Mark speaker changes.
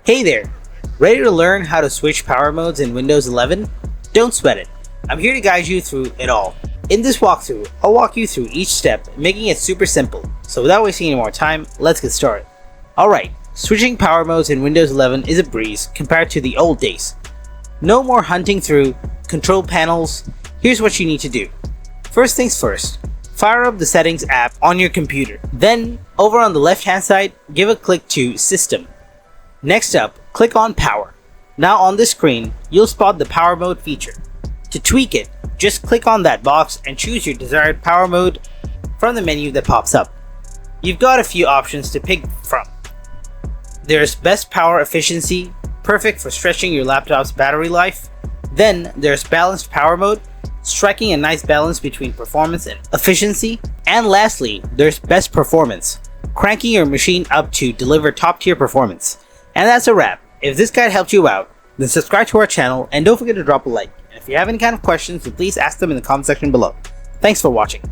Speaker 1: Hey there! Ready to learn how to switch power modes in Windows 11? Don't sweat it. I'm here to guide you through it all. In this walkthrough, I'll walk you through each step, making it super simple. So without wasting any more time, let's get started. Alright, switching power modes in Windows 11 is a breeze compared to the old days. No more hunting through control panels. Here's what you need to do. First things first, fire up the settings app on your computer. Then, over on the left hand side, give a click to System. Next up, click on Power. Now on this screen, you'll spot the power mode feature. To tweak it, just click on that box and choose your desired power mode from the menu that pops up. You've got a few options to pick from. There's Best Power Efficiency, perfect for stretching your laptop's battery life. Then there's Balanced Power Mode, striking a nice balance between performance and efficiency. And lastly, there's Best Performance, cranking your machine up to deliver top-tier performance. And that's a wrap. If this guide helped you out, then subscribe to our channel and don't forget to drop a like. And if you have any kind of questions, then please ask them in the comment section below. Thanks for watching.